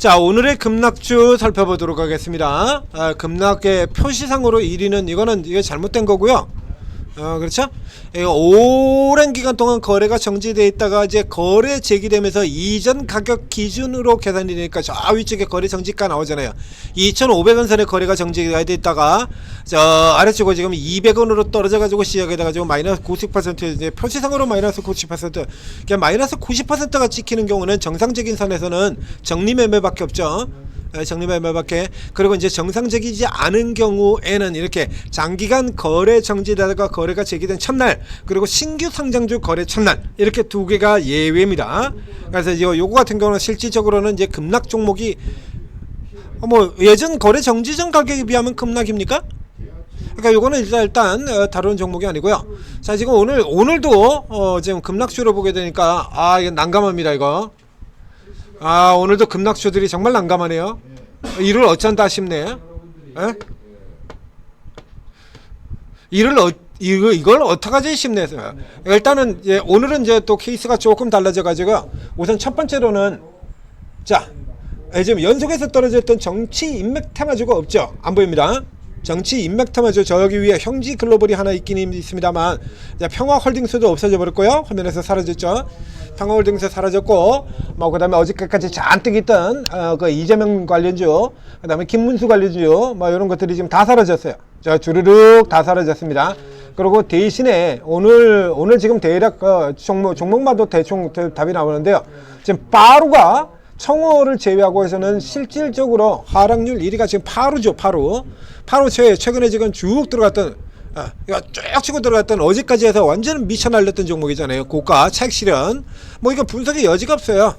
자, 오늘의 급락주 살펴보도록 하겠습니다. 급락의 표시상으로 1위는 이게 잘못된 거고요. 그렇죠? 오랜 기간 동안 거래가 정지되어 있다가 이제 거래 재개되면서 이전 가격 기준으로 계산이 되니까 저 위쪽에 거래 정지가 나오잖아요. 2,500원 선에 거래가 정지가 되어 있다가 저 아래쪽으로 지금 200원으로 떨어져 가지고 시작에다가 지금 마이너스 90% 이제 표시상으로 마이너스 90% 그냥 마이너스 90%가 찍히는 경우는 정상적인 선에서는 정리 매매밖에 없죠. 정리 매매밖에. 그리고 이제 정상적이지 않은 경우에는 이렇게 장기간 거래 정지되다가 거래가 재개된 첫날, 그리고 신규 상장주 거래 첫날, 이렇게 두 개가 예외입니다. 그래서 요거 같은 경우는 실질적으로는 이제 급락 종목이 뭐 예전 거래 정지 전 가격에 비하면 급락입니까? 그러니까 요거는 일단 다루는 종목이 아니고요. 자, 지금 오늘도 지금 급락주로 보게 되니까 이거 난감합니다. 이거 오늘도 급락주들이 정말 난감하네요. 이를 어쩐다 싶네. 이걸 어떡하지 싶네. 일단은 오늘은 이제 또 케이스가 조금 달라져 가지고 우선 첫 번째로는 자, 지금 연속해서 떨어졌던 정치 인맥 테마주가 없죠. 안 보입니다. 정치 인맥 테마주 저기 위에 형지 글로벌이 하나 있긴 있습니다만 평화홀딩스도 없어져 버렸고요. 화면에서 사라졌죠. 평화홀딩스 사라졌고, 뭐 그다음에 어저께까지 잔뜩 있던 그 이재명 관련주, 그다음에 김문수 관련주, 뭐 이런 것들이 지금 다 사라졌어요. 자, 주르륵 다 사라졌습니다. 그리고 대신에 오늘 지금 대략 종목마다 대충 답이 나오는데요. 지금 빠루가 청호를 제외하고 해서는 실질적으로 하락률 1위가 지금 파루죠. 파루 최근에 지금 쭉 들어갔던 이거 쭉 치고 들어갔던 어제까지 해서 완전 미쳐 날렸던 종목이잖아요. 고가 차익 실현 뭐 이거 분석의 여지가 없어요.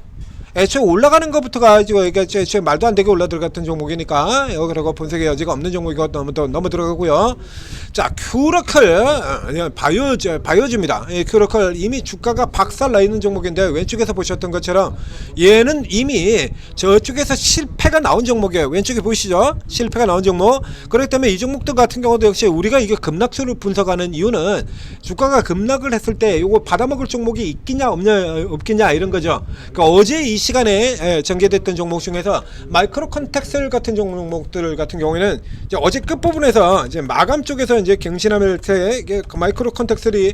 애초에 올라가는 것부터가 이게 애초에 말도 안 되게 올라 들어갔던 종목이니까 그리고 분석의 여지가 없는 종목이고 너무 들어가고요. 자, 큐러클 바이오주입니다. 큐러클 이미 주가가 박살 나 있는 종목인데 왼쪽에서 보셨던 것처럼 얘는 이미 저쪽에서 실패가 나온 종목이에요. 왼쪽에 보이시죠? 실패가 나온 종목. 그렇기 때문에 이 종목들 같은 경우도 역시 우리가 이게 급락수를 분석하는 이유는 주가가 급락을 했을 때 요거 받아먹을 종목이 있겠냐 없겠냐 이런 거죠. 그러니까 어제 이 시간에 전개됐던 종목 중에서 마이크로 컨텍셀 같은 종목들 같은 경우에는 이제 어제 끝부분에서 이제 마감 쪽에서 이제 갱신하면서 마이크로 컨텍셀이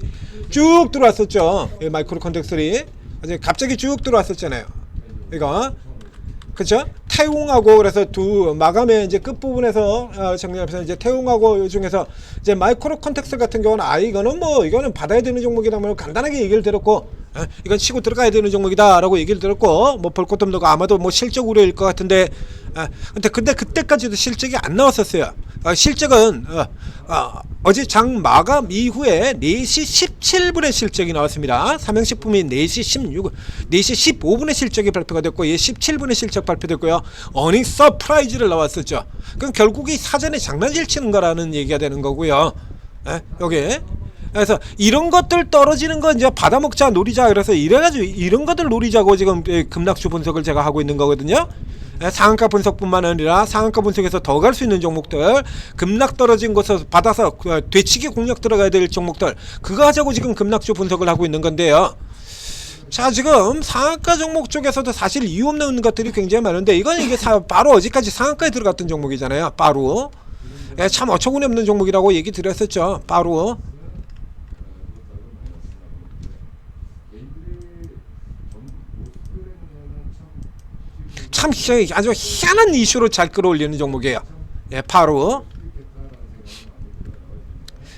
쭉 들어왔었죠. 마이크로 컨텍셀이 이제 갑자기 쭉 들어왔었잖아요. 이거 그렇죠? 태웅하고 그래서 두 마감의 이제 끝부분에서 정리하면서 이제 태웅하고 요 중에서 이제 마이크로 컨텍셀 같은 경우는 이거는 받아야 되는 종목이라면 간단하게 얘기를 들었고 이건 치고 들어가야 되는 종목이다라고 얘기를 들었고 뭐 볼 것도 없고 아마도 뭐 실적 우려일 것 같은데 근데 그때까지도 실적이 안 나왔었어요. 실적은 어제 장 마감 이후에 4시 17분에 실적이 나왔습니다. 삼양식품이 4시 15분에 실적이 발표가 됐고 17분에 실적 발표됐고요. 어닝 서프라이즈를 나왔었죠. 그럼 결국 이 사전에 장난질 치는 거라는 얘기가 되는 거고요. 여기 그래서 이런 것들 떨어지는 건 이제 받아먹자 노리자 그래서 이래가지고 이런 것들 노리자고 지금 급락주 분석을 제가 하고 있는 거거든요. 상한가 분석뿐만 아니라 상한가 분석에서 더 갈 수 있는 종목들, 급락 떨어진 곳에서 받아서 되치기 공략 들어가야 될 종목들, 그거 하자고 지금 급락주 분석을 하고 있는 건데요. 자, 지금 상한가 종목 쪽에서도 사실 이유 없는 것들이 굉장히 많은데 이게 바로 어제까지 상한가에 들어갔던 종목이잖아요. 빠루 참 어처구니 없는 종목이라고 얘기 드렸었죠. 빠루 참 아주 희한한 이슈로 잘 끌어올리는 종목이에요. 바로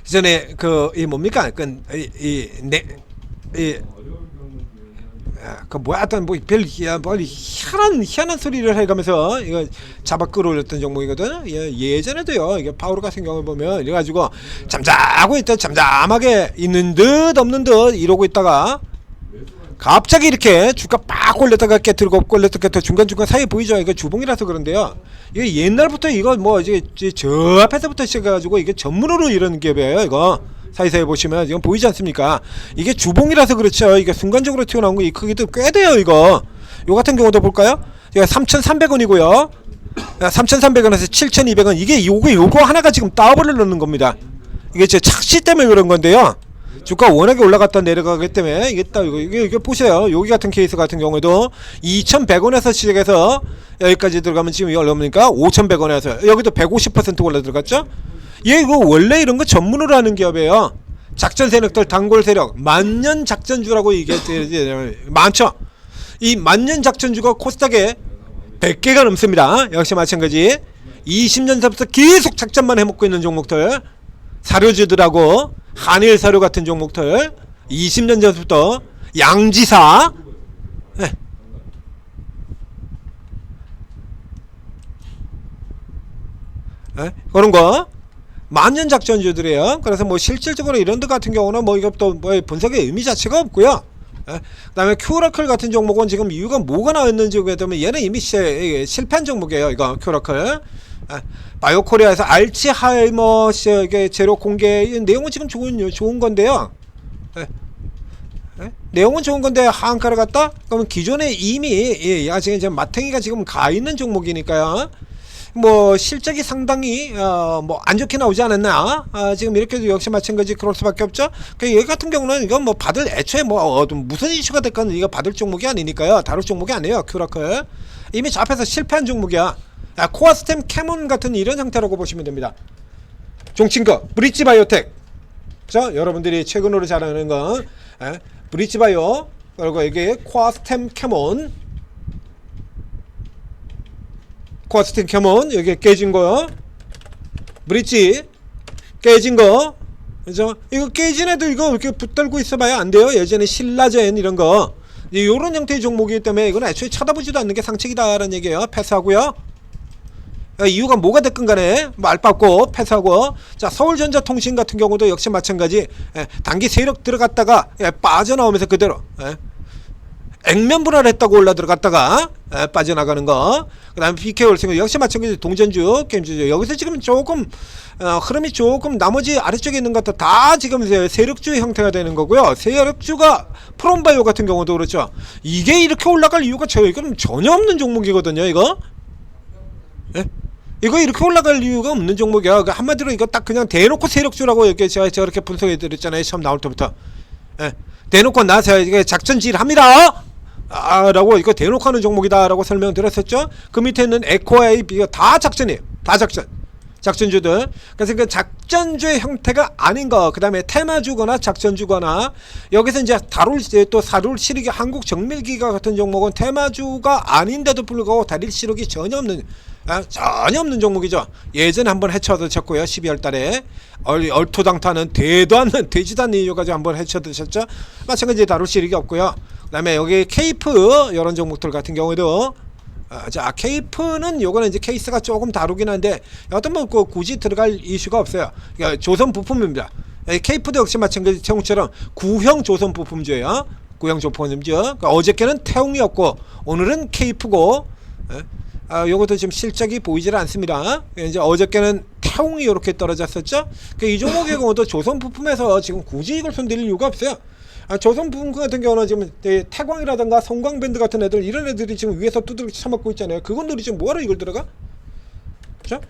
이전에 이 뭡니까 별 희한한 소리를 해가면서 이거 잡아 끌어올렸던 종목이거든. 예전에도요. 이게 파우로 같은 경우 보면 이래가지고 잠잠하게 있는 듯 없는 듯 이러고 있다가 갑자기 이렇게 주가 빡 올렸다가 깨트리고 올렸다가 중간중간 사이에 보이죠? 이거 주봉이라서 그런데요. 이게 옛날부터 이거 뭐 이제 저 앞에서부터 시작해가지고 이게 전문으로 이런 기업이에요. 이거 사이사이 보시면 지금 보이지 않습니까? 이게 주봉이라서 그렇죠. 이게 순간적으로 튀어나온 거 이 크기도 꽤 돼요. 이거 요 같은 경우도 볼까요? 이거 3,300원이고요. 3,300원에서 7,200원 이게 요거 하나가 지금 따블을 넣는 겁니다. 이게 제 착시 때문에 그런 건데요. 주가 워낙에 올라갔다 내려가기 때문에 이게 딱 이게 보세요. 여기 같은 케이스 같은 경우에도 2,100원에서 시작해서 여기까지 들어가면 지금 이게 얼마입니까? 5,100원에서 여기도 150% 올라 들어갔죠? 얘 이거 원래 이런 거 전문으로 하는 기업이에요. 작전 세력들 단골 세력 만년 작전주라고 이게 많죠. 이 만년 작전주가 코스닥에 100개가 넘습니다. 역시 마찬가지 20년 전부터 계속 작전만 해먹고 있는 종목들, 사료주들하고 한일 사료 같은 종목들 20년 전부터 양지사, 네. 네? 그런 거 만년 작전주들이에요. 그래서 뭐 실질적으로 이런 데 같은 경우는 뭐 이것도 뭐 분석의 의미 자체가 없고요. 그 다음에 큐라클 같은 종목은 지금 이유가 뭐가 나왔는지 보면 얘는 이미 실패한 종목이에요. 이거 큐라클. 바이오코리아에서 알츠하이머 제로 공개 내용은 지금 좋은 건데요. 내용은 좋은 건데 한가를 갖다 그러면 기존에 이미 아직 이제 마탱이가 지금 가 있는 종목이니까요. 뭐 실적이 상당히 뭐 안 좋게 나오지 않았나? 지금 이렇게도 역시 마찬가지 그럴 수밖에 없죠. 얘 같은 경우는 이건 뭐 받을 애초에 뭐 무슨 이슈가 됐건 이거 받을 종목이 아니니까요. 다룰 종목이 아니에요. 큐라클 이미 잡혀서 실패한 종목이야. 코아스템 캐몬 같은 이런 형태라고 보시면 됩니다. 종친거 브릿지바이오텍, 그죠? 여러분들이 최근으로 잘 아는 거 브릿지바이오, 그리고 이게 코아스템 캐몬, 코아스템 캐몬 여기 깨진 거, 브릿지 깨진 거, 그죠? 이거 깨진 애도 이거 이렇게 붙들고 있어봐야 안 돼요. 예전에 신라젠 이런 거 요런 형태의 종목이기 때문에 이건 애초에 쳐다보지도 않는 게 상책이다라는 얘기예요. 패스하고요. 이유가 뭐가 됐건 간에 말 밟고 패스하고. 자, 서울전자통신 같은 경우도 역시 마찬가지. 단기 세력 들어갔다가 빠져나오면서 그대로 액면 분할했다고 올라 들어갔다가 빠져나가는 거. 그 다음에 BK홀딩 역시 마찬가지. 동전주 게임주죠. 여기서 지금 조금 흐름이 조금 나머지 아래쪽에 있는 것도 다 지금 세력주의 형태가 되는 거고요. 세력주가 프롬바이오 같은 경우도 그렇죠. 이게 이렇게 올라갈 이유가 이건 전혀 없는 종목이거든요. 이거 이거 이렇게 올라갈 이유가 없는 종목이야. 한마디로 이거 딱 그냥 대놓고 세력주라고 이렇게 제가 저렇게 분석해 드렸잖아요. 처음 나올 때부터. 대놓고 나서 이게 작전질 합니다. 라고 이거 대놓고 하는 종목이다 라고 설명드렸었죠. 그 밑에 있는 에코아이 비가 다 작전이에요. 다 작전주들. 그래서 그 작전주의 형태가 아닌 거, 그 다음에 테마주거나 작전주거나, 여기서 이제 또 다룰 시력이 한국정밀기가 같은 종목은 테마주가 아닌데도 불구하고 다릴 시력이 전혀 없는 종목이죠. 예전에 한번 해쳐드셨고요. 12월 달에 얼토당토하는 되지도 않는 이유 가지고 한번 해쳐드셨죠. 마찬가지 다룰 시력이 없고요. 그 다음에 여기 케이프 이런 종목들 같은 경우에도 자, 케이프는 요거는 이제 케이스가 조금 다르긴 한데 어떤 뭐 굳이 들어갈 이슈가 없어요. 그러니까 조선 부품입니다. 케이프도 역시 마찬가지 태웅처럼 구형 조선 부품주예요. 구형 조선부품주. 그러니까 어저께는 태웅이었고 오늘은 케이프고, 요것도 지금 실적이 보이질 않습니다. 이제 어저께는 태웅이 이렇게 떨어졌었죠. 그러니까 이 종목의 경우도 조선 부품에서 지금 굳이 이걸 손댈 이유가 없어요. 조선 부품 같은 경우는 지금 태광이라든가 성광밴드 같은 애들, 이런 애들이 지금 위에서 두들겨 쳐먹고 있잖아요. 그건들이 지금 뭐하러 이걸 들어가? 그죠?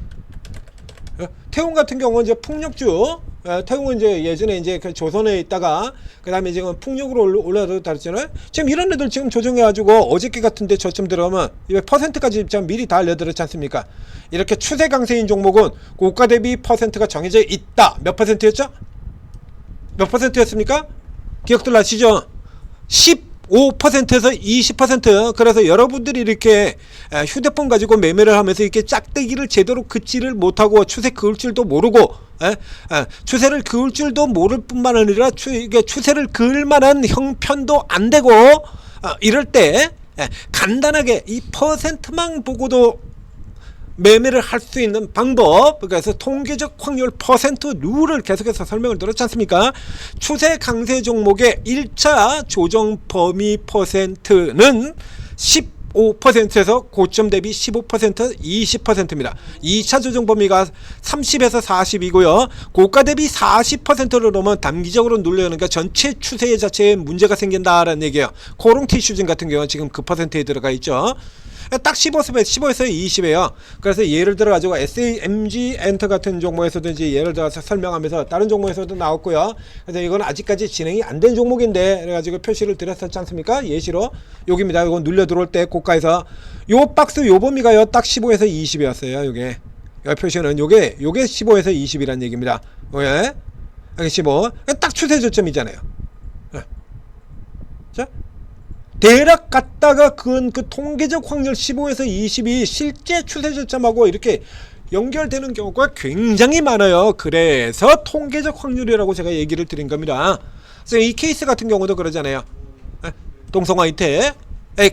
태웅 같은 경우는 이제 풍력주, 태웅은 이제 예전에 이제 그 조선에 있다가 그 다음에 지금 풍력으로 올라도 다르잖아요. 지금 이런 애들 지금 조정해가지고 어저께 같은데 저쯤 들어가면 퍼센트까지 미리 다 알려드렸지 않습니까? 이렇게 추세 강세인 종목은 고가 대비 퍼센트가 정해져 있다. 몇 퍼센트였죠? 몇 퍼센트였습니까? 기억들 나시죠? 15%에서 20%. 그래서 여러분들이 이렇게 휴대폰 가지고 매매를 하면서 이렇게 짝대기를 제대로 긋지를 못하고 추세 그을 줄도 모르고, 추세를 그을 줄도 모를 뿐만 아니라 추세를 그을 만한 형편도 안 되고, 이럴 때 간단하게 이 퍼센트만 보고도 매매를 할 수 있는 방법, 그래서 통계적 확률 퍼센트 룰을 계속해서 설명을 드렸지 않습니까? 추세 강세 종목의 1차 조정 범위 퍼센트는 15%에서 고점 대비 15%, 20%입니다. 2차 조정 범위가 30에서 40이고요. 고가 대비 40%를 넘으면 단기적으로 눌려니까 전체 추세 자체에 문제가 생긴다라는 얘기예요. 코롱 티슈진 같은 경우는 지금 그 퍼센트에 들어가 있죠. 딱 15에서 20이에요. 그래서 예를 들어 가지고 SAMG 엔터 같은 종목에서도 이제 예를 들어서 설명하면서 다른 종목에서도 나왔고요. 그래서 이건 아직까지 진행이 안 된 종목인데 그래가지고 표시를 드렸었지 않습니까? 예시로 여기입니다. 이거 눌려 들어올 때 고가에서 요 박스 요 범위가요 딱 15에서 20이었어요. 요게 표시는 요게 15에서 20이란 얘기입니다. 왜? 15. 딱 추세 저점이잖아요. 자, 대략 갔다가 그 통계적 확률 15에서 20이 실제 추세 저점하고 이렇게 연결되는 경우가 굉장히 많아요. 그래서 통계적 확률이라고 제가 얘기를 드린 겁니다. 그래서 이 케이스 같은 경우도 그러잖아요. 동성화 이태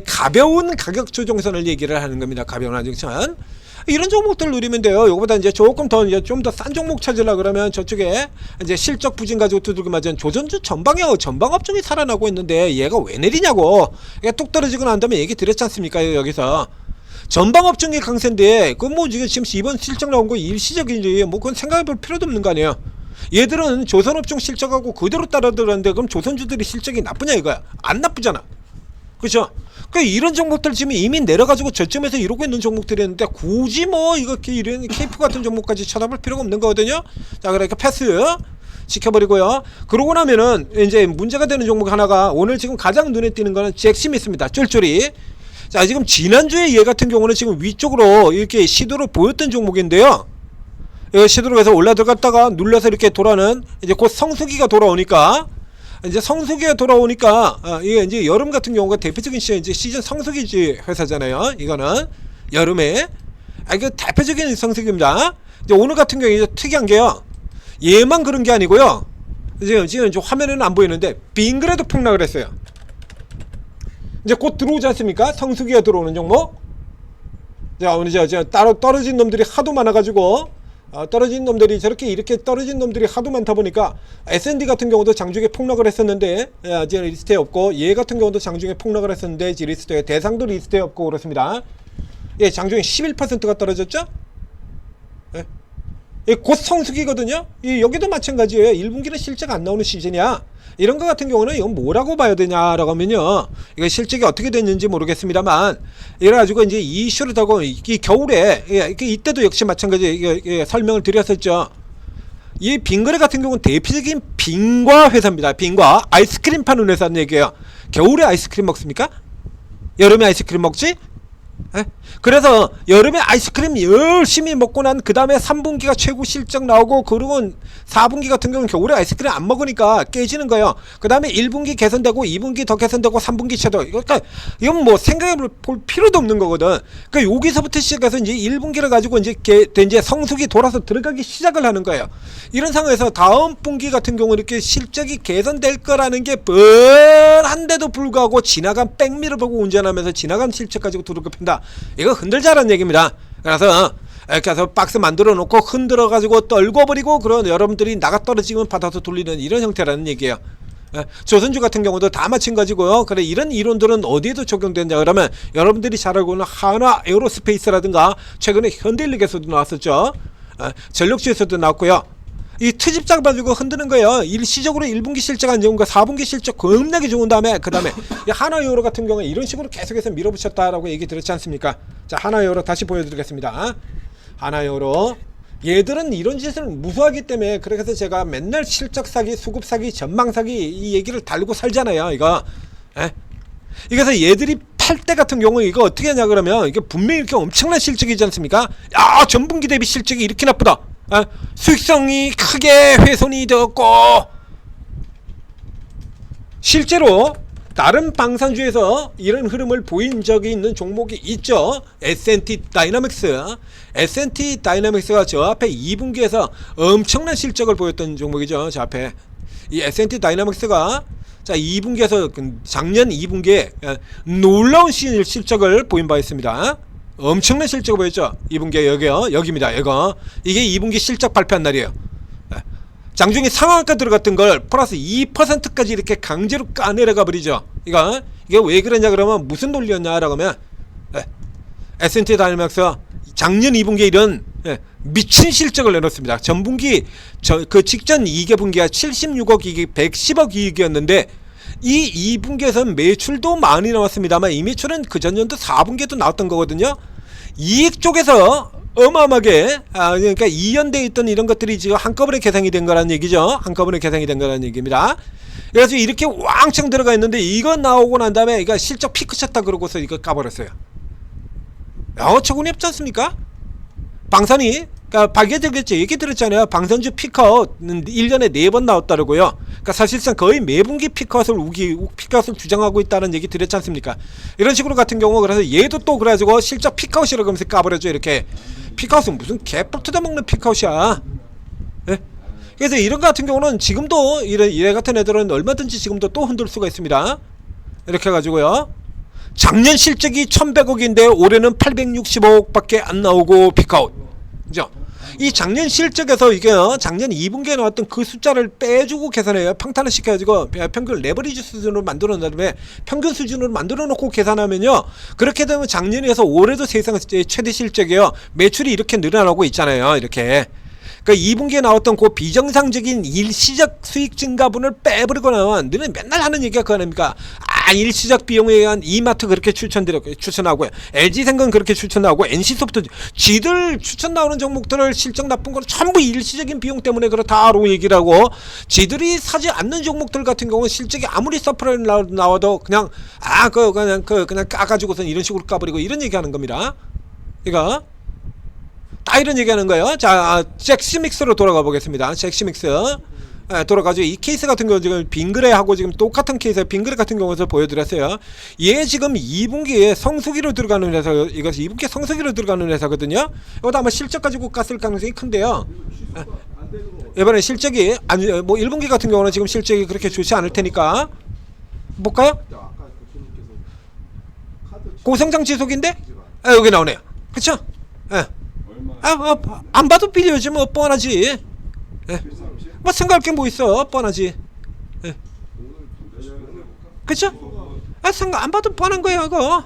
가벼운 가격 조정선을 얘기를 하는 겁니다. 가벼운 하중선. 이런 종목들 누리면 돼요. 요거보다 이제 조금 더 좀 더 싼 종목 찾으려 그러면 저쪽에 이제 실적 부진 가지고 두들겨 맞은 조선주 전방업종이 살아나고 있는데 얘가 왜 내리냐고. 얘가 뚝 떨어지고 난 다음에 얘기 드렸지 않습니까? 여기서 전방업종이 강세인데 그 뭐 지금 이번 실적 나온 거 일시적인지 뭐 그건 생각해 볼 필요도 없는 거 아니에요. 얘들은 조선업종 실적하고 그대로 따라들었는데 그럼 조선주들이 실적이 나쁘냐 이거야? 안 나쁘잖아. 그렇죠? 그러니까 이런 종목들 지금 이미 내려가지고 저점에서 이러고 있는 종목들이었는데 굳이 뭐 이렇게 이런 케이프 같은 종목까지 쳐다볼 필요가 없는 거거든요. 자, 그러니까 패스 시켜버리고요. 그러고 나면은 이제 문제가 되는 종목 하나가 오늘 지금 가장 눈에 띄는 거는 잭심이 있습니다. 쫄쫄이. 자, 지금 지난주에 얘 같은 경우는 지금 위쪽으로 이렇게 시도를 보였던 종목인데요. 시도를 해서 올라 들어갔다가 눌러서 이렇게 돌아는 이제 곧 성수기가 돌아오니까 이게 이제 여름 같은 경우가 대표적인 시즌 성수기 회사잖아요. 이거는 여름에 이거 대표적인 성수기입니다. 이제 오늘 같은 경우에 이제 특이한 게요. 얘만 그런 게 아니고요. 지금 화면에는 안 보이는데 빙그레도 폭락을 했어요. 이제 곧 들어오지 않습니까? 성수기가 들어오는 종목. 자, 오늘 따로 떨어진 놈들이 하도 많아가지고. 떨어진 놈들이 저렇게 이렇게 떨어진 놈들이 하도 많다 보니까 S&D 같은 경우도 장중에 폭락을 했었는데 이제 리스트에 없고 얘 같은 경우도 장중에 폭락을 했었는데 리스트에 대상도 리스트에 없고 그렇습니다. 예, 장중에 11%가 떨어졌죠? 예. 예, 곧 성수기거든요. 여기도 마찬가지예요. 1분기는 실적 안 나오는 시즌이야. 이런 거 같은 경우는 이건 뭐라고 봐야 되냐라고 하면요, 이거 실적이 어떻게 됐는지 모르겠습니다만 이래가지고 이제 이 이슈를 타고 이 겨울에 이때도 역시 마찬가지 설명을 드렸었죠. 이 빙거래 같은 경우는 대표적인 빙과 회사입니다. 빙과 아이스크림 파는 회사는 얘기예요. 겨울에 아이스크림 먹습니까? 여름에 아이스크림 먹지? 에? 그래서 여름에 아이스크림 열심히 먹고 난 그 다음에 3분기가 최고 실적 나오고 그러고 4분기 같은 경우는 겨울에 아이스크림 안 먹으니까 깨지는 거예요. 그 다음에 1분기 개선되고 2분기 더 개선되고 3분기 최도. 그러니까 이건 뭐 생각해 볼 필요도 없는 거거든. 그러니까 여기서부터 시작해서 이제 1분기를 가지고 이제 성수기 돌아서 들어가기 시작을 하는 거예요. 이런 상황에서 다음 분기 같은 경우 이렇게 실적이 개선될 거라는 게 뻔한데도 불구하고 지나간 백미를 보고 운전하면서 지나간 실적 가지고 두들겨 팬다. 이거 흔들자라는 얘기입니다. 그래서 이렇게 해서 박스 만들어 놓고 흔들어 가지고 떨궈버리고 그런 여러분들이 나가 떨어지면 받아서 돌리는 이런 형태라는 얘기예요. 조선주 같은 경우도 다 마찬가지고요. 그래, 이런 이론들은 어디에도 적용된다 그러면 여러분들이 잘 알고 있는 하나 에어로스페이스라든가 최근에 현대일력에서도 나왔었죠. 전력주에서도 나왔고요. 이 트집 잡아가지고 흔드는 거예요. 일시적으로 1분기 실적 안 좋은 거 4분기 실적 겁나게 좋은 다음에 그 다음에 하나유로 같은 경우에 이런 식으로 계속해서 밀어붙였다라고 얘기 드렸지 않습니까? 자, 하나유로 다시 보여드리겠습니다. 하나유로 얘들은 이런 짓을 무수하기 때문에 그래서 제가 맨날 실적 사기, 수급 사기, 전망 사기 이 얘기를 달고 살잖아요. 이거. 그래서 얘들이 팔 때 같은 경우 이거 어떻게 하냐 그러면 이게 분명히 이렇게 엄청난 실적이지 않습니까? 야, 전분기 대비 실적이 이렇게 나쁘다. 수익성이 크게 훼손이 되었고 실제로 다른 방산주에서 이런 흐름을 보인 적이 있는 종목이 있죠. S&T 다이나믹스가 저 앞에 2분기에서 엄청난 실적을 보였던 종목이죠. 저 앞에 이 S&T 다이나믹스가 자 2분기에서 작년 2분기에 놀라운 실적을 보인 바 있습니다. 엄청난 실적을 보였죠. 2분기에 여기입니다. 이게 2분기 실적 발표한 날이에요. 장중에 상한가 들어갔던 걸 플러스 2%까지 이렇게 강제로 까내려가 버리죠. 이게 왜 그러냐 그러면 무슨 논리였냐라고 하면 S&T 다이나믹스가 작년 2분기에 이런 미친 실적을 내놓습니다. 전분기 그 직전 2개분기가 76억 이익이 110억 이익이었는데 이 2분기에서는 매출도 많이 나왔습니다만 이 매출은 그 전년도 4분기에도 나왔던 거거든요. 이익 쪽에서 어마어마하게 그러니까 이연돼 있던 이런 것들이 지금 한꺼번에 개선이 된 거라는 얘기죠. 한꺼번에 개선이 된 거라는 얘기입니다. 그래서 이렇게 왕창 들어가 있는데 이거 나오고 난 다음에 이거 실적 피크 쳤다 그러고서 이거 까버렸어요. 어처구니 없지 않습니까? 방산이 그러니까 박예적이었죠. 얘기 들었잖아요. 방산주 피크아웃은 1년에 4번 나왔다고요. 그러니까 사실상 거의 매분기 피크아웃을 피크아웃을 주장하고 있다는 얘기 드렸지 않습니까? 이런 식으로 같은 경우 그래서 얘도 또 그래가지고 실적 피크아웃이라고 하면서 까버려줘. 이렇게 피크아웃은 무슨 개뿔 뜯어먹는 피크아웃이야. 예? 그래서 이런 거 같은 경우는 지금도 이래 같은 애들은 얼마든지 지금도 또 흔들 수가 있습니다. 이렇게 해가지고요. 작년 실적이 1100억인데 올해는 865억 밖에 안 나오고 피크아웃. 그죠? 이 작년 실적에서 이게 작년 2분기에 나왔던 그 숫자를 빼주고 계산해요. 평탄을 시켜가지고 평균 레버리지 수준으로 만들어 놓은 다음에 평균 수준으로 만들어 놓고 계산하면요. 그렇게 되면 작년에서 올해도 세상 최대 실적이에요. 매출이 이렇게 늘어나고 있잖아요. 이렇게. 그러니까 2분기에 나왔던 그 비정상적인 일시적 수익 증가분을 빼버리고 나면 너는 맨날 하는 얘기가 그거 아닙니까? 일시적 비용에 의한 이마트 그렇게 추천하고요. LG생건 그렇게 추천하고 NC소프트 지들 추천 나오는 종목들을 실적 나쁜 건 전부 일시적인 비용 때문에 그렇다라고 얘기를 하고 지들이 사지 않는 종목들 같은 경우는 실적이 아무리 서프라이 나와도 그냥 그냥 까가지고선 이런 식으로 까버리고 이런 얘기하는 겁니다. 이거 다 이런 얘기하는 거예요. 자, 잭스믹스로 돌아가 보겠습니다. 잭스믹스 돌아가지고 이 케이스 같은 경우 지금 빙그레하고 지금 똑같은 케이스 빙그레 같은 경우에서 보여드렸어요. 얘 지금 2분기에 성수기로 들어가는 회사, 이것이 2분기에 성수기로 들어가는 회사거든요. 이것도 아마 실적 가지고 깠을 가능성이 큰데요. 이번에 실적이 아니 뭐 1분기 같은 경우는 지금 실적이 그렇게 좋지 않을 테니까 볼까요? 고성장 지속인데 여기 나오네요. 그쵸? 안 봐도 비디오지 뭐 뻔하지. 뭐 생각할 게 뭐 있어. 뻔하지. 그쵸? 생각 안 봐도 뻔한 거예요 이거.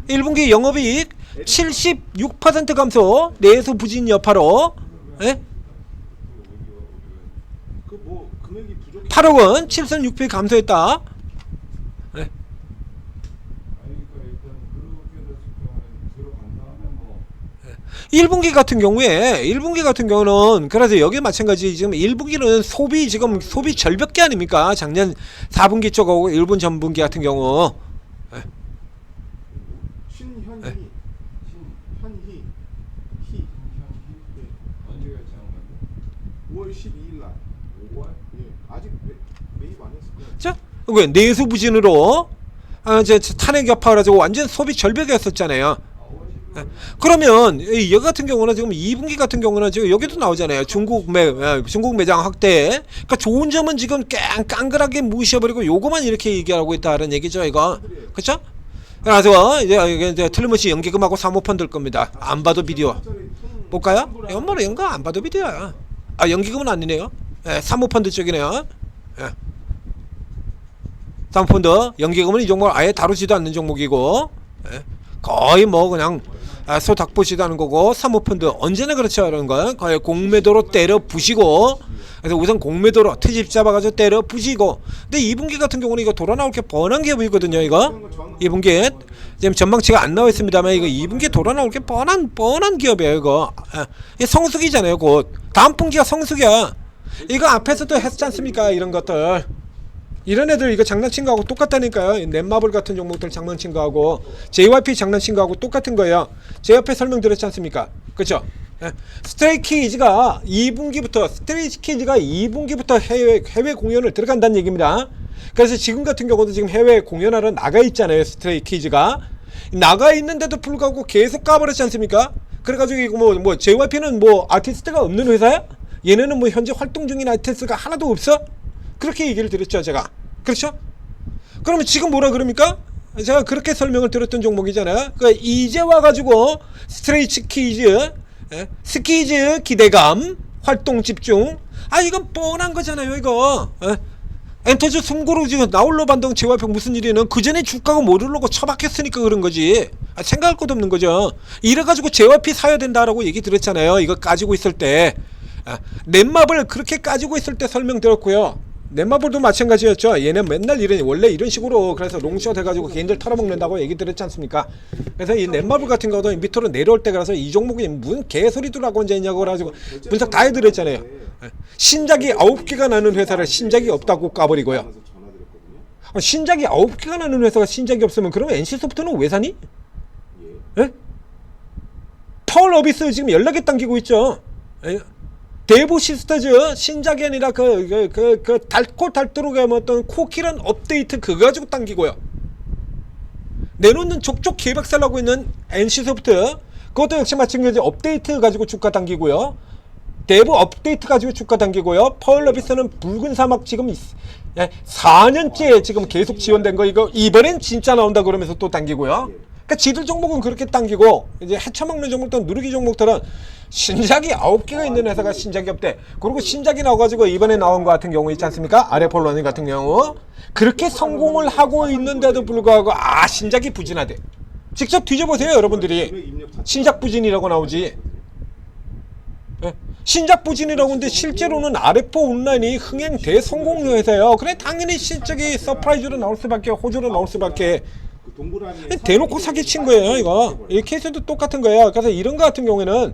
1분기 영업이익 76% 감소 내수 부진 여파로 8억원 7,600 감소했다. 1분기 같은 경우는 그래서 여기 마찬가지 지금 1분기는 지금 소비 절벽기 아닙니까? 작년 4분기 쪽하고 1분 전분기 같은 경우. 자, 왜 내수 부진으로 이제 탄핵 여파가 가지고 완전 소비 절벽이었었잖아요. 그러면 여기 같은 경우는 지금 2분기 같은 경우는 지금 여기도 나오잖아요. 중국 매장 확대. 그러니까 좋은 점은 지금 깡그랗게 무시해버리고 요거만 이렇게 얘기하고 있다는 얘기죠, 이거. 그쵸? 그래서 이제 틀림없이 연기금하고 사모펀드일 겁니다. 안 봐도 비디오. 볼까요? 연말에 연거 안 봐도 비디오야. 연기금은 아니네요. 사모펀드 쪽이네요. 사모펀드 연기금은 이 종목 아예 다루지도 않는 종목이고. 거의 뭐 그냥 소닥보지도 않은 거고 사모펀드 언제나 그렇죠. 이런 거 거의 공매도로 때려 부시고 그래서 우선 공매도로 트집 잡아가지고 때려 부시고 근데 2분기 같은 경우는 이거 돌아 나올 게 뻔한 기업이거든요. 이거 2분기에 지금 전망치가 안 나와 있습니다만 이거 2분기에 돌아 나올 게 뻔한 기업이에요. 이거 성수기잖아요. 곧 다음 분기가 성수기야. 이거 앞에서도 했지 않습니까? 이런 것들 이런 애들 이거 장난친 거하고 똑같다니까요. 넷마블 같은 종목들 장난친 거하고 JYP 장난친 거하고 똑같은 거예요. 제 옆에 설명드렸지 않습니까? 그쵸? 스트레이키즈가 2분기부터 해외 공연을 들어간다는 얘기입니다. 그래서 지금 같은 경우도 지금 해외 공연하러 나가 있잖아요. 스트레이키즈가 나가 있는데도 불구하고 계속 까버렸지 않습니까? 그래가지고 이거 뭐 JYP는 뭐 아티스트가 없는 회사야? 얘네는 뭐 현재 활동 중인 아티스트가 하나도 없어? 그렇게 얘기를 드렸죠 제가. 그렇죠? 그러면 지금 뭐라 그럽니까? 제가 그렇게 설명을 드렸던 종목이잖아요. 그러니까 이제 와가지고 스키즈 기대감 활동 집중 이건 뻔한 거잖아요 이거. 엔터즈 송고로 지금 나홀로 반동 재활평 무슨 일이는 그 전에 주가가 못 오르고 처박혔으니까 그런 거지. 생각할 것도 없는 거죠. 이래가지고 JYP 사야 된다라고 얘기 드렸잖아요. 이거 까지고 있을 때 넷마블 그렇게 까지고 있을 때 설명드렸고요. 넷마블도 마찬가지였죠. 얘는 맨날 원래 이런 식으로 그래서 롱숏 해가지고 개인들 털어먹는다고 얘기 들었지 않습니까? 그래서 이 넷마블 같은 경우도 밑으로 내려올 때 그래서 이 종목이 무슨 개소리들 하고 앉아있냐고 그래가지고 분석 다 해드렸잖아요. 신작이 9개가 나는 회사를 신작이 없다고 까버리고요. 신작이 9개가 나는 회사가 신작이 없으면 그러면 NC소프트는 왜 사니? 예? 펄 어비스 지금 연락이 당기고 있죠. 예? 대부 시스터즈 신작이 아니라 달코 달도록에 어떤 코키란 업데이트 그거 가지고 당기고요. 내놓는 족족 개박살나고 있는 NC소프트 그것도 역시 마찬가지 업데이트 가지고 주가 당기고요. 대부 업데이트 가지고 주가 당기고요. 펄러비스는 붉은 사막 지금 4년째 지금 계속 지원된 거 이거 이번엔 진짜 나온다 그러면서 또 당기고요. 그러니까 지들 종목은 그렇게 당기고 이제 헤쳐먹는 종목들은 누르기 종목들은 신작이 9개가 있는 회사가 신작이 없대. 그리고 신작이 나와가지고 이번에 나온 것 같은 경우 있지 않습니까? 아레폴로니 같은 경우 그렇게 성공을 하고 있는데도 불구하고 신작이 부진하대. 직접 뒤져보세요 여러분들이. 신작 부진이라고 나오지. 예? 신작 부진이라고 하는데 실제로는 아레포 온라인이 흥행 대성공 회사예요. 그래 당연히 실적이 서프라이즈로 나올 수밖에 호주로 나올 수밖에. 대놓고 사기친 거예요 이거. 이 케이스도 똑같은 거예요. 그래서 이런 거 같은 경우에는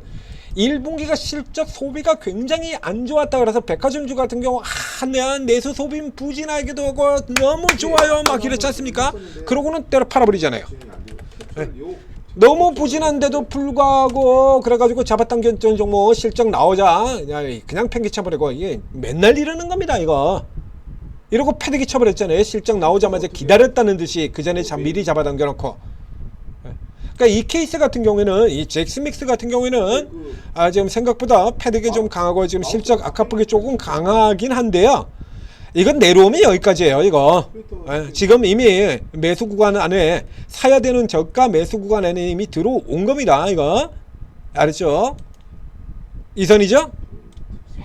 1분기가 실적 소비가 굉장히 안 좋았다 그래서 백화점주 같은 경우 내수 소비는 부진하기도 하고 너무 좋아요 막 이랬지 않습니까? 그러고는 때려 팔아버리잖아요. 네. 너무 부진한데도 불구하고 그래가지고 잡아당겼던 종목 실적 나오자 그냥 팽개쳐버리고 이게 맨날 이러는 겁니다 이거. 이러고 패대기 쳐버렸잖아요. 실적 나오자마자 기다렸다는 듯이 그 전에 미리 잡아당겨놓고. 그러니까 이 케이스 같은 경우에는 이 잭스믹스 같은 경우에는 지금 생각보다 패대기 좀 강하고 지금 실적 아까보기 조금 강하긴 한데요. 이건 내려오면 여기까지예요 이거. 지금 이미 매수 구간 안에 사야 되는 저가 매수 구간 안에 이미 들어온 겁니다 이거. 알았죠? 이 선이죠?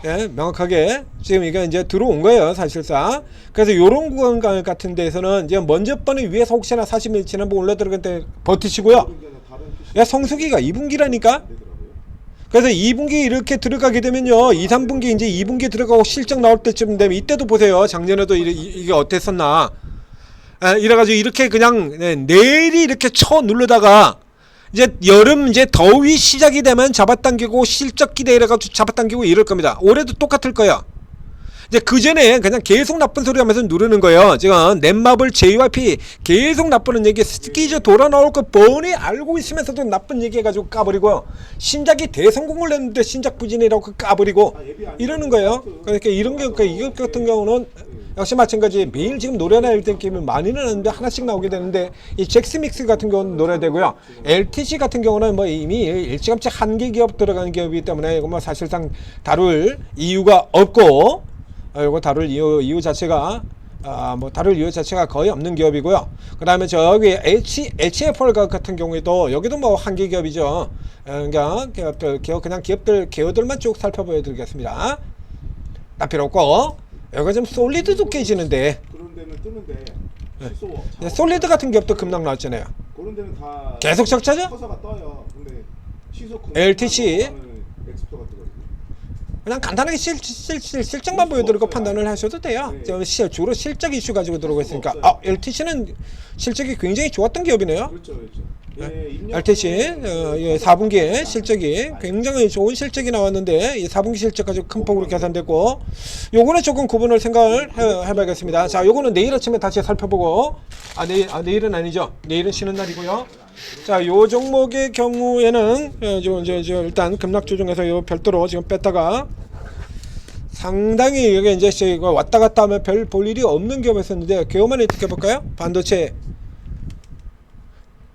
예, 명확하게 지금 이게 이제 들어온 거예요 사실상. 그래서 요런 구간 같은 데서는 이제 먼저 번에 위에서 혹시나 사시면 지난번 올라들어갈 때 버티시고요. 야 성수기가 2분기라니까. 그래서 2분기 이렇게 들어가게 되면요 2, 3분기 이제 2분기 들어가고 실적 나올 때쯤 되면 이때도 보세요. 작년에도 이게 어땠었나. 이래가지고 이렇게 그냥 내일이 이렇게 쳐 누르다가 이제 여름 이제 더위 시작이 되면 잡아당기고 실적 기대 이래가지고 잡아당기고 이럴 겁니다. 올해도 똑같을 거야. 이제 그 전에 그냥 계속 나쁜 소리 하면서 누르는 거예요. 지금 넷마블 JYP 계속 나쁘는 얘기 스키즈 돌아 나올 거 뻔히 알고 있으면서도 나쁜 얘기 해가지고 까버리고요. 신작이 대성공을 했는데 신작 부진이라고 까버리고 이러는 거예요. 그러니까 이런 게 이것 같은 경우는 역시 마찬가지 매일 지금 노래나 일등 게임은 많이는 하는데 하나씩 나오게 되는데 이 잭스믹스 같은 경우는 노래되고요. LTC 같은 경우는 뭐 이미 일찌감치 한개 기업 들어가는 기업이기 때문에 이거 뭐 사실상 다룰 이유가 없고 이거 다룰 이유 자체가 뭐 다룰 이유 자체가 거의 없는 기업이고요. 그 다음에 저기 HFR 같은 경우에도 여기도 뭐 한개 기업이죠. 그러니까 그냥 기업들만 쭉 살펴보여 드리겠습니다. 나 필요 없고 여기가 좀 솔리드도 깨지는데 그런 데는 뜨는데 네. 솔리드 같은 기업도 급락 나왔잖아요. 그런 데는 다 계속 적자죠? 커서가 떠요. 근데 취소 LTC 엑스포가 뜨거든요. 그냥 간단하게 실적만 보여드리고 판단을 하셔도 돼요. 네. 주로 실적 이슈 가지고 들어오고 있으니까 LTC는 실적이 굉장히 좋았던 기업이네요. 그렇죠. 네. LTC 4분기에 실적이 굉장히 좋은 실적이 나왔는데 이 4분기 실적 가지고 큰 폭으로 계산되고 요거는 조금 구분을 생각을 해봐야겠습니다. 자, 요거는 내일 아침에 다시 살펴보고 내일은 아니죠. 내일은 쉬는 날이고요. 자, 요 종목의 경우에는 일단 급락 조정에서 요 별도로 지금 뺐다가 상당히 이게 이제 왔다 갔다 하면 별 볼 일이 없는 기업이었는데 기업만 어떻게 볼까요? 반도체,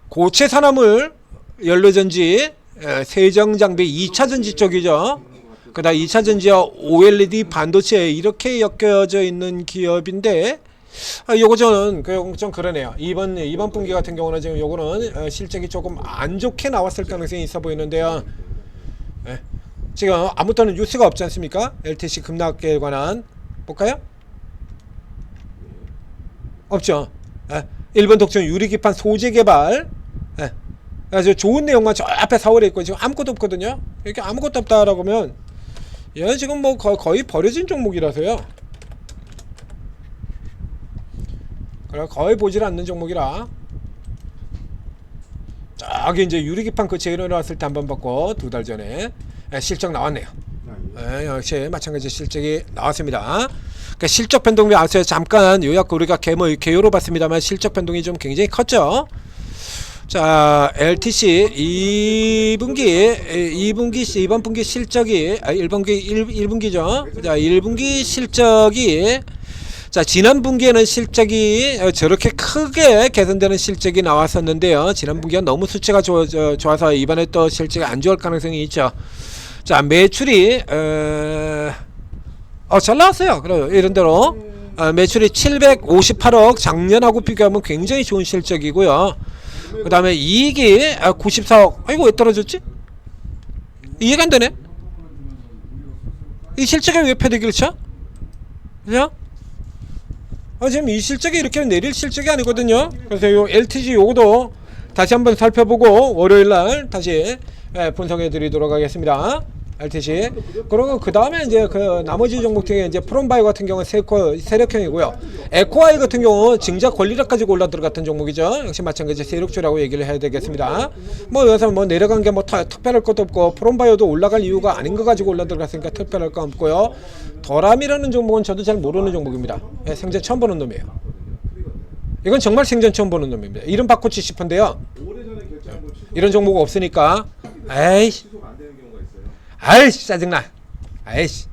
고체 산화물, 연료전지, 세정장비 2차전지 쪽이죠. 그 다음 2차전지와 OLED 반도체 이렇게 엮여져 있는 기업인데 요거 저는 좀 그러네요. 이번 분기 같은 경우는 지금 요거는 실적이 조금 안 좋게 나왔을 가능성이 있어 보이는데요. 지금 아무튼 뉴스가 없지 않습니까? LTC 급락에 관한 볼까요? 없죠. 일본 독점 유리기판 소재 개발. 아주 좋은 내용만 저 앞에 4월에 있고 지금 아무것도 없거든요. 이렇게 아무것도 없다라고 하면 얘는 지금 뭐 거의 버려진 종목이라서요. 그래 거의 보질 않는 종목이라. 저기 이제 유리기판 그 재료 나왔을 때 한번 봤고 2달 전에 실적 나왔네요. 역시 마찬가지 실적이 나왔습니다. 그러니까 실적 변동이 앞서 잠깐 요약 우리가 개요로 봤습니다만 실적 변동이 좀 굉장히 컸죠. 자, LTC 2분기 이번 분기 실적이 1분기죠. 자, 1분기 실적이 자, 지난 분기에는 실적이 저렇게 크게 개선되는 실적이 나왔었는데요. 지난 분기가 너무 수치가 좋아서 이번에 또 실적이 안 좋을 가능성이 있죠. 자, 매출이 잘 나왔어요. 그래요. 이런대로 매출이 758억, 작년하고 비교하면 굉장히 좋은 실적이고요. 그 다음에 이익이 94억. 아이고 왜 떨어졌지? 이해가 안 되네. 이 실적이 왜 패대기를 쳐? 그죠? 지금 이 실적이 이렇게 내릴 실적이 아니거든요. 그래서 요 LTG 요거도 다시 한번 살펴보고 월요일날 다시 분석해 드리도록 하겠습니다. LTC. 그리고 그 다음에 이제 그 나머지 종목 중에 이제 프롬바이오 같은 경우는 세력형이고요. 에코아이 같은 경우 증자 권리력 가지고 올라 들어갔던 종목이죠. 역시 마찬가지 세력주라고 얘기를 해야 되겠습니다. 뭐 여기서 뭐 내려간 게 뭐 특별할 것도 없고 프롬바이오도 올라갈 이유가 아닌 거 가지고 올라 들어갔으니까 특별할 거 없고요. 더람이라는 종목은 저도 잘 모르는 종목입니다. 생전 처음 보는 놈이에요. 이건 정말 생전 처음 보는 놈입니다. 이름 바꾸치 싶은데요. 이런 종목 없으니까 에이씨 아이씨 짜증나. 아이씨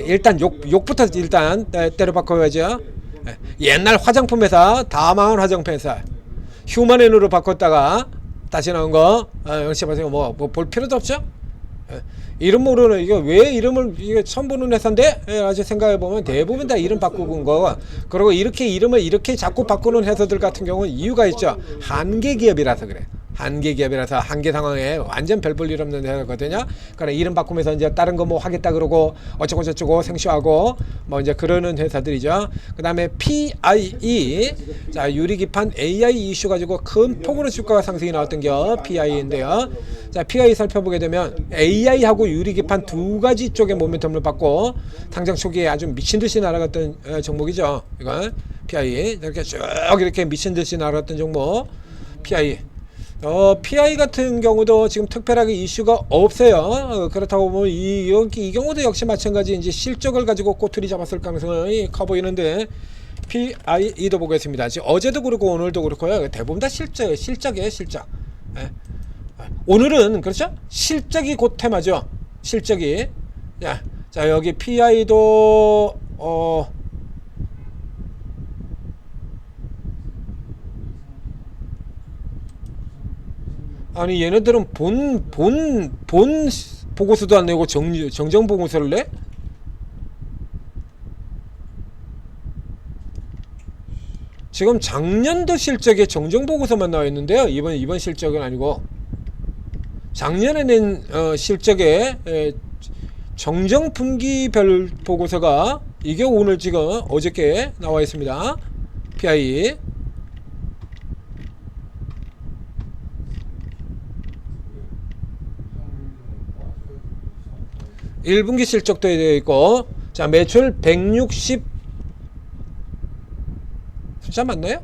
일단 욕부터 일단 때려 바꿔야죠. 옛날 화장품 회사 다 망한 화장품 회사 휴먼앤으로 바꿨다가 다시 나온 거 역시 보세요. 뭐 볼 필요도 없죠. 이름 모르는 이게 왜 이름을 이게 처음 보는 회사인데 아주 생각해 보면 대부분 다 이름 바꾸는 거. 그리고 이렇게 이름을 이렇게 자꾸 바꾸는 회사들 같은 경우는 이유가 있죠. 한계 기업이라서 그래. 한계 기업이라서 한계 상황에 완전 별 볼 일 없는 회사거든요. 그러니까 이름 바꾸면서 이제 다른 거 뭐 하겠다 그러고 어쩌고 저쩌고 생쇼하고 뭐 이제 그러는 회사들이죠. 그 다음에 PIE 자 유리기판 AI 이슈 가지고 큰 폭으로 주가가 상승이 나왔던 게 PIE인데요. 자 PIE 살펴보게 되면 AI하고 유리기판 두 가지 쪽의 모멘텀을 받고 상장 초기에 아주 미친 듯이 날아갔던 종목이죠. 이건 PIE 이렇게 쭉 이렇게 미친 듯이 날아갔던 종목 PIE. PI 같은 경우도 지금 특별하게 이슈가 없어요. 그렇다고 보면 이 경우도 역시 마찬가지 이제 실적을 가지고 꼬투리 잡았을 가능성이 커 보이는데 PIE도 보겠습니다. 지금 어제도 그렇고 오늘도 그렇고요. 대부분 다 실적이에요, 실적. 오늘은 그렇죠? 실적이 곧 테마죠. 실적이. 자 여기 PI도 아니 얘네들은 본 보고서도 안 내고 정정 보고서를 내? 지금 작년도 실적에 정정 보고서만 나와 있는데요. 이번 실적은 아니고 작년에 낸 실적에 정정 분기별 보고서가 이게 오늘 지금 어저께 나와 있습니다. PI 1분기 실적도 되어 있고 자 매출 160 숫자 맞나요?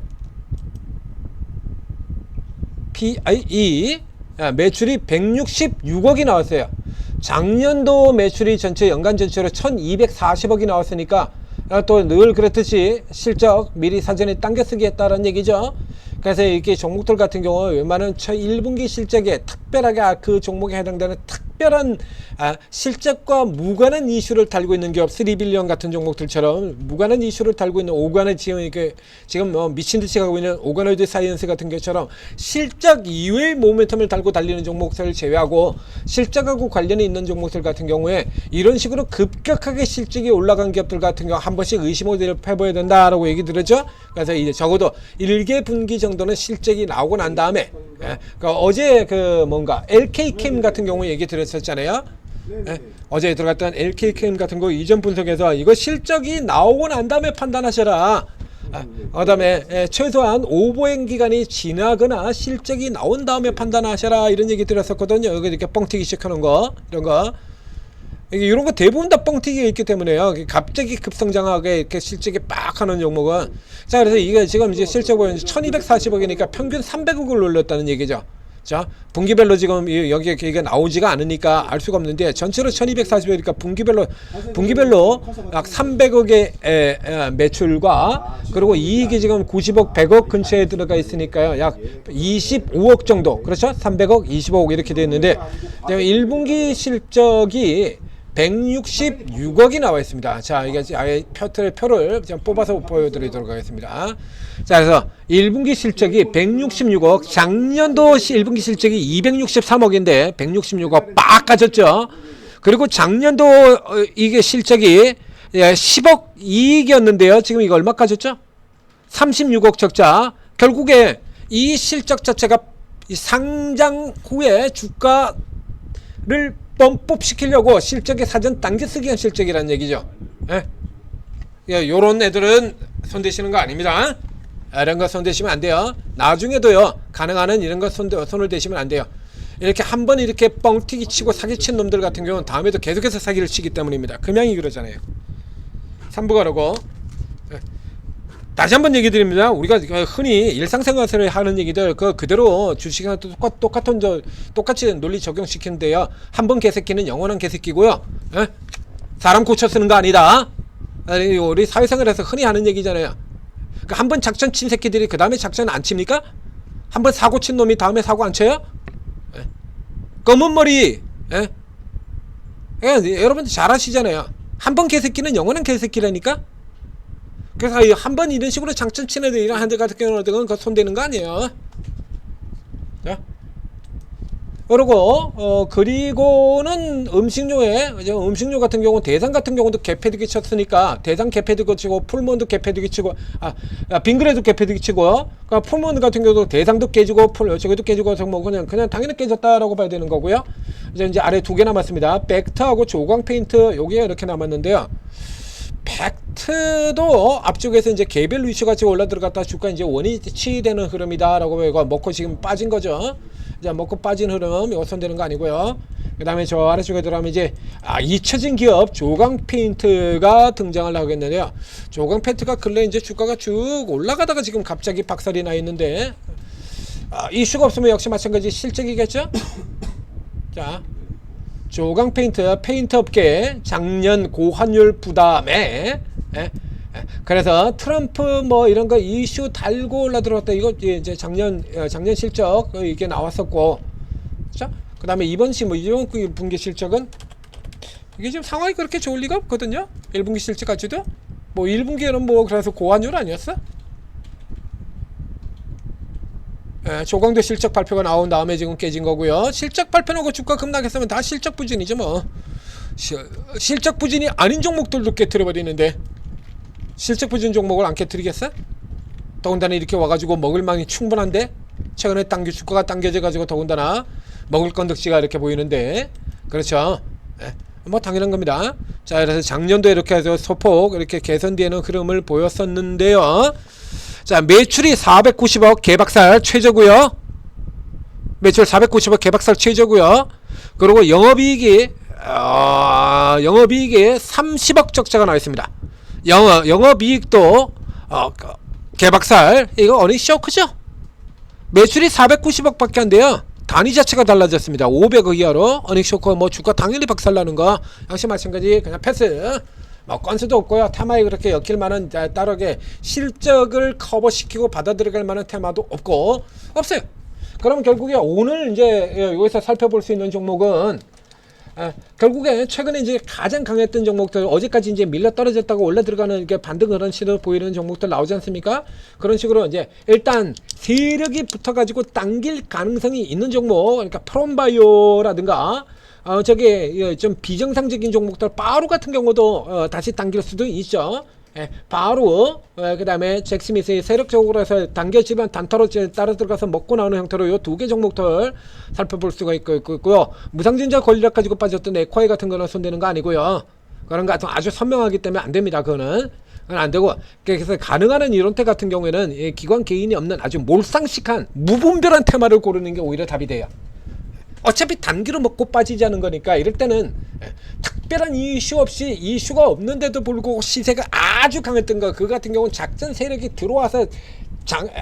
PIE 매출이 166억이 나왔어요. 작년도 매출이 전체 연간 전체로 1240억이 나왔으니까 또 늘 그렇듯이 실적 미리 사전에 당겨쓰기 했다는 얘기죠. 그래서 이렇게 종목들 같은 경우 웬만한 1분기 실적에 특별하게 그 종목에 해당되는 특별한 실적과 무관한 이슈를 달고 있는 기업 3빌리언 같은 종목들처럼 무관한 이슈를 달고 있는 오가노 지금 미친듯이 가고 있는 오가노이드 사이언스 같은 것처럼 실적 이외의 모멘텀을 달고 달리는 종목들을 제외하고 실적하고 관련이 있는 종목들 같은 경우에 이런 식으로 급격하게 실적이 올라간 기업들 같은 경우 한 번씩 의심을 해봐야 된다라고 얘기 들었죠. 그래서 이제 적어도 1개 분기 정도는 실적이 나오고 난 다음에 그러니까 어제 그 뭔가 LK캠 같은 경우 얘기 들었었잖아요. 어제 들어갔던 LK캠 같은 거 이전 분석에서 이거 실적이 나오고 난 다음에 판단하셔라. 그 다음에 최소한 오보행 기간이 지나거나 실적이 나온 다음에 판단하셔라 이런 얘기 들었었거든요. 여기 이렇게 뻥튀기 시작하는 거 이런 거 이런 거 대부분 다 뻥튀기가 있기 때문에요. 갑자기 급성장하게 이렇게 실적이 빡 하는 종목은. 자, 그래서 이게 지금 이제 실적으로 1240억이니까 평균 300억을 올렸다는 얘기죠. 자, 분기별로 지금 여기에 이게 나오지가 않으니까 알 수가 없는데 전체로 1240억이니까 분기별로 약 300억의 매출과 그리고 이익이 지금 90억, 100억 근처에 들어가 있으니까요. 약 25억 정도. 그렇죠? 300억, 25억 이렇게 되어 있는데 1분기 실적이 166억이 나와 있습니다. 자, 이게 아예 표를 좀 뽑아서 보여드리도록 하겠습니다. 자, 그래서 1분기 실적이 166억, 작년도 1분기 실적이 263억인데 166억 빡 까졌죠. 그리고 작년도 이게 실적이 10억 이익이었는데요. 지금 이거 얼마 까졌죠? 36억 적자. 결국에 이 실적 자체가 상장 후에 주가를 펌프시키려고 실적의 사전 당겨쓰기 한 실적이라는 얘기죠. 예? 요런 애들은 손대시는 거 아닙니다. 이런 거 손대시면 안 돼요. 나중에도요, 가능한 이런 거 손을 대시면 안 돼요. 이렇게 한번 이렇게 뻥튀기 치고 사기친 놈들 같은 경우는 다음에도 계속해서 사기를 치기 때문입니다. 금양이 그러잖아요. 3부가 그러고. 다시 한번 얘기 드립니다. 우리가 흔히 일상생활에서 하는 얘기들 그대로 주식이랑 똑같이 논리 적용시키는데요. 한 번 개새끼는 영원한 개새끼고요. 에? 사람 고쳐 쓰는 거 아니다. 우리 사회생활에서 흔히 하는 얘기잖아요. 그러니까 한 번 작전 친 새끼들이 그 다음에 작전 안 칩니까? 한 번 사고 친 놈이 다음에 사고 안 쳐요? 에? 검은 머리. 에? 여러분들 잘 아시잖아요. 한 번 개새끼는 영원한 개새끼라니까. 그래서 한 번 이런 식으로 장전 치는 애들이랑 한들 같은 경우는 그거 손대는 거 아니에요. 자, 그리고 그리고는 음식료 같은 경우 대상 같은 경우도 개패드기 쳤으니까 대상 개패드기 치고 풀몬드 개패드기 치고 빙그레도 개패드기 치고 그러니까 풀몬드 같은 경우도 대상도 깨지고 저기도 깨지고 뭐 그냥 당연히 깨졌다라고 봐야 되는 거고요. 이제 아래 두 개 남았습니다. 벡터하고 조광 페인트 요게 이렇게 남았는데요. 팩트도 앞쪽에서 이제 개별 이슈가 지금 올라 들어갔다 주가 이제 원위치 되는 흐름이다라고 이거 먹고 지금 빠진 거죠. 이제 먹고 빠진 흐름 이거 손대는 거 아니고요. 그 다음에 저 아래쪽에 들어가면 이제 잊혀진 기업 조광 페인트가 등장을 하겠는데요. 조광 페인트가 근래 이제 주가가 쭉 올라가다가 지금 갑자기 박살이 나 있는데 이슈가 없으면 역시 마찬가지 실적이겠죠. 자. 조광 페인트 업계 작년 고환율 부담에 그래서 트럼프 뭐 이런 거 이슈 달고 올라 들어갔다. 이거 이제 작년 실적 이게 나왔었고, 그렇죠? 그다음에 이번 분기 실적은 이게 지금 상황이 그렇게 좋을 리가 없거든요. 1분기 실적까지도 뭐 1분기에는 뭐 그래서 고환율 아니었어? 조광도 실적 발표가 나온 다음에 지금 깨진 거고요. 실적 발표 나고 주가 급락했으면 다 실적 부진이죠 뭐. 실적 부진이 아닌 종목들도 깨트려버리는데 실적 부진 종목을 안 깨트리겠어? 더군다나 이렇게 와가지고 먹을 망이 충분한데 최근에 주가가 당겨져가지고 더군다나 먹을 건덕지가 이렇게 보이는데 그렇죠. 뭐 당연한 겁니다. 자, 그래서 작년도에 이렇게 해서 소폭 이렇게 개선되는 흐름을 보였었는데요. 자, 매출이 490억 개박살 최저고요. 매출 490억 개박살 최저고요. 그리고 영업이익이 30억 적자가 나와 있습니다. 영업이익도 개박살. 이거 어닝 쇼크죠? 매출이 490억밖에 안 돼요. 단위 자체가 달라졌습니다. 500억 이하로 어닝 쇼크 뭐 주가 당연히 박살나는 거 역시 마찬가지 그냥 패스. 뭐 건수도 없고요. 테마에 그렇게 엮일 만한 따르게 실적을 커버시키고 받아들여갈 만한 테마도 없어요. 그럼 결국에 오늘 이제 여기서 살펴볼 수 있는 종목은 결국에 최근에 이제 가장 강했던 종목들 어제까지 이제 밀려 떨어졌다가 올라 들어가는 이렇게 반등 그런 시도 보이는 종목들 나오지 않습니까? 그런 식으로 이제 일단 세력이 붙어가지고 당길 가능성이 있는 종목, 그러니까 프롬바이오라든가 저기 좀 비정상적인 종목들 바로 같은 경우도 다시 당길 수도 있죠. 바로 그 다음에 잭스미스의 세력적으로 해서 당겨지면 단타로 따라 들어가서 먹고 나오는 형태로 요 두 개 종목들 살펴볼 수가 있고요. 무상증자 권리력 가지고 빠졌던 에코아이 같은 거는 손대는 거 아니고요. 그런 거 같은 아주 선명하기 때문에 안 됩니다. 그건 안 되고, 그래서 가능한 이론태 같은 경우에는 기관 개인이 없는 아주 몰상식한 무분별한 테마를 고르는 게 오히려 답이 돼요. 어차피 단기로 먹고 빠지지 않은 거니까 이럴 때는 특별한 이슈 없이 이슈가 없는데도 불구하고 시세가 아주 강했던 거, 그 같은 경우는 작전 세력이 들어와서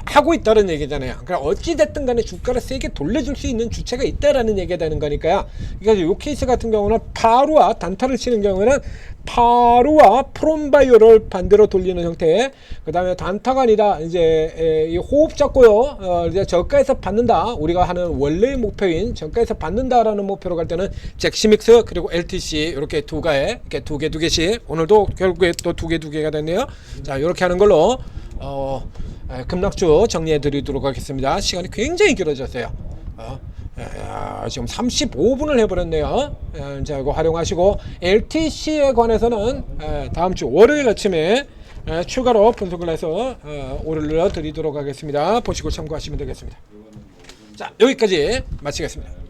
하고 있다는 얘기잖아요. 그러니까 어찌 됐든 간에 주가를 세게 돌려줄 수 있는 주체가 있다라는 얘기가 되는 거니까요. 그러니까 이 케이스 같은 경우는 파루와 단타를 치는 경우는 파루와 프롬바이오를 반대로 돌리는 형태. 그 다음에 단타가 아니라 이제 이 호흡 잡고요. 이제 저가에서 받는다. 우리가 하는 원래의 목표인 저가에서 받는다라는 목표로 갈 때는 잭시믹스 그리고 LTC 이렇게 두 개씩 오늘도 결국에 또 두 개가 됐네요. 자, 이렇게 하는 걸로 급락주 정리해 드리도록 하겠습니다. 시간이 굉장히 길어졌어요. 지금 35분을 해버렸네요. 자, 이거 활용하시고 LTC에 관해서는 다음 주 월요일 아침에 추가로 분석을 해서 올려 드리도록 하겠습니다. 보시고 참고하시면 되겠습니다. 자, 여기까지 마치겠습니다.